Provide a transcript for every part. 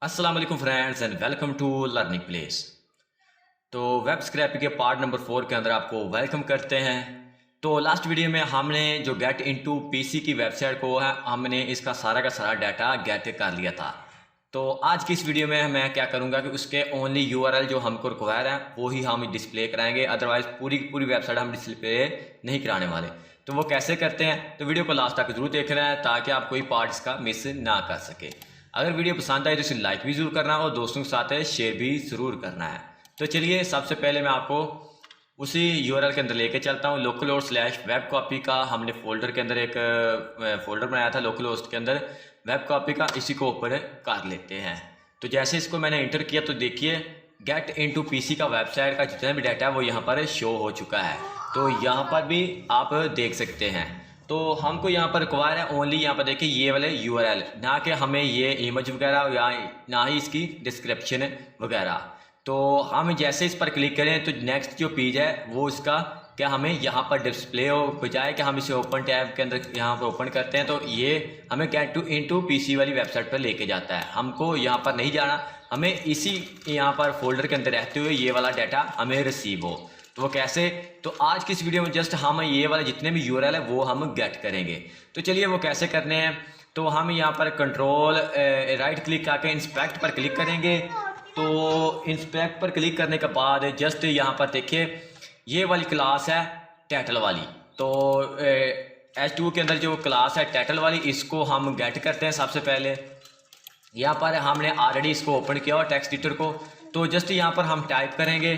अस्सलाम वालेकुम friends and welcome to learning place. तो वेब स्क्रैपिंग के पार्ट नंबर 4 के अंदर आपको वेलकम करते हैं। तो लास्ट वीडियो में हमने जो गेट इनटू पीसी की वेबसाइट को है हमने इसका सारा का सारा डाटा गेट कर लिया था। तो आज की इस वीडियो में मैं क्या करूंगा कि उसके ओनली यूआरएल जो हमको रिक्वायर है वो ही हम डिस्प्ले कराएंगे, अदरवाइज पूरी पूरी वेबसाइट हम डिस्प्ले नहीं कराने वाले। तो वो कैसे करते हैं तो वीडियो को लास्ट तक जरूर देखना है ताकि आप कोई पार्ट इसका मिस ना कर सके। अगर वीडियो पसंद आए तो इसे लाइक भी जरूर करना और दोस्तों के साथ शेयर भी ज़रूर करना है। तो चलिए सबसे पहले मैं आपको उसी यूआरएल के अंदर लेके चलता हूँ। Local host slash web copy का हमने फोल्डर के अंदर एक फोल्डर बनाया था लोकल होस्ट के अंदर वेब कॉपी का, इसी को ऊपर कर लेते हैं। तो जैसे इसको मैंने इंटर किया तो देखिए गेट इनटू पीसी का वेबसाइट का जितना भी डाटा है वो यहाँ पर शो हो चुका है। तो यहाँ पर भी आप देख सकते हैं। तो हमको यहाँ पर रिक्वायर है ओनली यहाँ पर देखिए ये वाले यूआरएल, ना कि हमें ये इमेज वगैरह या ना ही इसकी डिस्क्रिप्शन वगैरह। तो हम जैसे इस पर क्लिक करें तो नेक्स्ट जो पेज है वो इसका क्या हमें यहाँ पर डिस्प्ले हो, बजाय कि हम इसे ओपन टैब के अंदर यहाँ पर ओपन करते हैं तो ये हमें गेट टू इनटू पीसी वाली वेबसाइट पर लेके जाता है। हमको यहाँ पर नहीं जाना, हमें इसी यहाँ पर फोल्डर के अंदर रहते हुए ये वाला डाटा हमें रिसीव हो। तो वो कैसे, तो आज की इस वीडियो में जस्ट हम ये वाले जितने भी यूआरएल है वो हम गेट करेंगे। तो चलिए वो कैसे करने हैं। तो हम यहाँ पर कंट्रोल राइट क्लिक करके इंस्पेक्ट पर क्लिक करेंगे। तो इंस्पेक्ट पर क्लिक करने के बाद जस्ट यहाँ पर देखिए ये वाली क्लास है टाइटल वाली। तो H2 के अंदर जो क्लास है टाइटल वाली इसको हम गेट करते हैं। सबसे पहले यहाँ पर हमने ऑलरेडी इसको ओपन किया और टेक्स्ट एडिटर को, तो जस्ट यहाँ पर हम टाइप करेंगे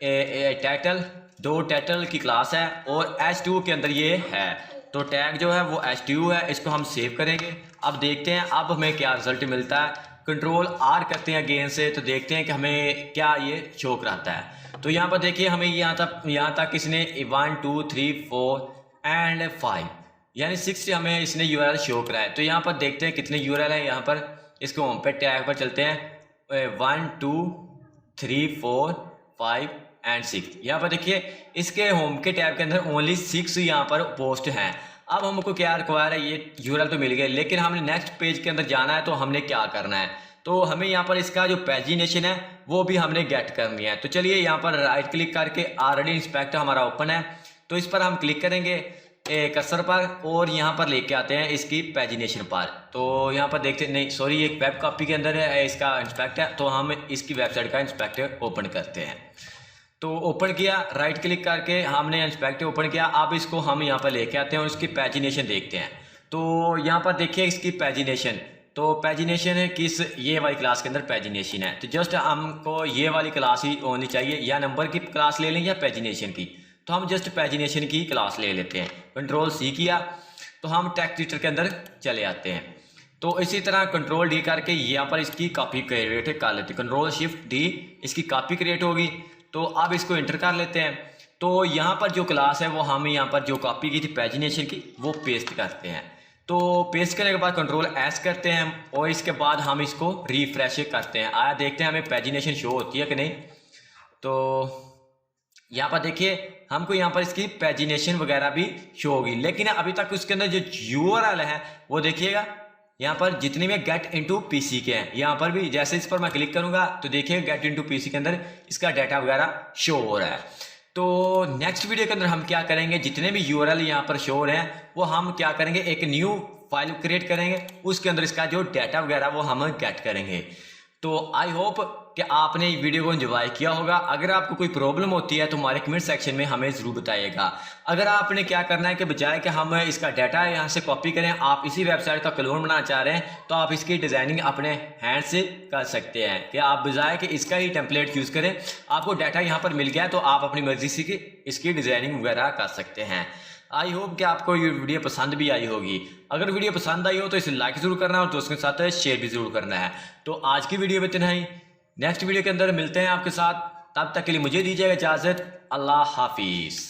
टाइटल, दो टाइटल की क्लास है और H2 के अंदर ये है। तो टैग जो है वो H2 है, इसको हम सेव करेंगे। अब देखते हैं अब हमें क्या रिजल्ट मिलता है। कंट्रोल R करते हैं अगेन से तो देखते हैं कि हमें क्या ये शो कराता है। तो यहाँ पर देखिए हमें यहाँ तक इसने 1 2 3 4 एंड 5 यानी 6 से हमें इसने यूआरएल शो कराया। तो यहाँ पर देखते हैं कितने यूआरएल हैं। यहाँ पर इसको होम पे टैग पर चलते हैं 1 2 3 4 5 एंड 6। यहाँ पर देखिए इसके होम के टैब के अंदर ओनली 6 यहाँ पर पोस्ट हैं। अब हमको क्या रिक्वायर है, ये यूआरएल तो मिल गए लेकिन हमने नेक्स्ट पेज के अंदर जाना है। तो हमने क्या करना है, तो हमें यहाँ पर इसका जो पैजिनेशन है वो भी हमने गेट करनी है। तो चलिए यहाँ पर राइट क्लिक करके ऑलरेडी इंस्पेक्टर हमारा ओपन है तो इस पर हम क्लिक करेंगे कर्सर पर और यहाँ पर लेके आते हैं इसकी पैजिनेशन पर। तो यहाँ पर देखते नहीं सॉरी एक वेब कॉपी के अंदर है इसका इंस्पेक्ट है, तो हम इसकी वेबसाइट का इंस्पेक्टर ओपन करते हैं। तो ओपन किया, राइट क्लिक करके हमने इंस्पेक्टर ओपन किया। अब इसको हम यहाँ पर लेके आते हैं और इसकी पैजिनेशन देखते हैं। तो यहाँ पर देखिए इसकी पैजिनेशन, तो पैजिनेशन है किस ये वाली क्लास के अंदर पैजिनेशन है। तो जस्ट हमको ये वाली क्लास ही होनी चाहिए, या नंबर की क्लास ले लें या पैजिनेशन की। तो हम जस्ट पैजिनेशन की क्लास ले लेते हैं। कंट्रोल C किया तो हम टेक्स्ट एडिटर के अंदर चले आते हैं। तो इसी तरह कंट्रोल D करके यहाँ पर इसकी कॉपी क्रिएट कर लेते हैं। कंट्रोल शिफ्ट D इसकी कॉपी क्रिएट होगी। तो अब इसको एंटर कर लेते हैं। तो यहाँ पर जो क्लास है वो हम यहाँ पर जो कॉपी की थी पैजिनेशन की वो पेस्ट करते हैं। तो पेस्ट करने के बाद कंट्रोल S करते हैं और इसके बाद हम इसको रिफ्रेश करते हैं। आया देखते हैं हमें पैजिनेशन शो होती है कि नहीं। तो यहाँ पर देखिए हमको यहाँ पर इसकी पैजिनेशन वगैरह भी शो होगी, लेकिन अभी तक उसके अंदर जो यूआरएल है वो देखिएगा यहाँ पर जितने में गेट इनटू पीसी के हैं यहाँ पर भी जैसे इस पर मैं क्लिक करूंगा तो देखिए गेट इनटू पीसी के अंदर इसका डाटा वगैरह शो हो रहा है। तो नेक्स्ट वीडियो के अंदर हम क्या करेंगे, जितने भी यूआरएल यहाँ पर शो हो रहे हैं वो हम क्या करेंगे, एक न्यू फाइल क्रिएट करेंगे, उसके अंदर इसका जो डाटा वगैरह वो हम गेट करेंगे। तो आई होप कि आपने वीडियो को एंजॉय किया होगा। अगर आपको कोई प्रॉब्लम होती है तो हमारे कमेंट सेक्शन में हमें ज़रूर बताइएगा। अगर आपने क्या करना है कि बजाय कि हम इसका डाटा यहाँ से कॉपी करें, आप इसी वेबसाइट का क्लोन बनाना चाह रहे हैं तो आप इसकी डिज़ाइनिंग अपने हैंड से कर सकते हैं कि आप बजाय कि इसका ही टेम्पलेट यूज़ करें, आपको डाटा यहाँ पर मिल गया तो आप अपनी मर्जी से इसकी डिज़ाइनिंग वगैरह कर सकते हैं। आई होप कि आपको ये वीडियो पसंद भी आई होगी। अगर वीडियो पसंद आई हो तो इसे लाइक ज़रूर करना और दोस्तों के साथ शेयर भी ज़रूर करना है। तो आज की वीडियो में इतना ही, नेक्स्ट वीडियो के अंदर मिलते हैं आपके साथ। तब तक के लिए मुझे दीजिएगा इजाज़त। अल्लाह हाफिज़।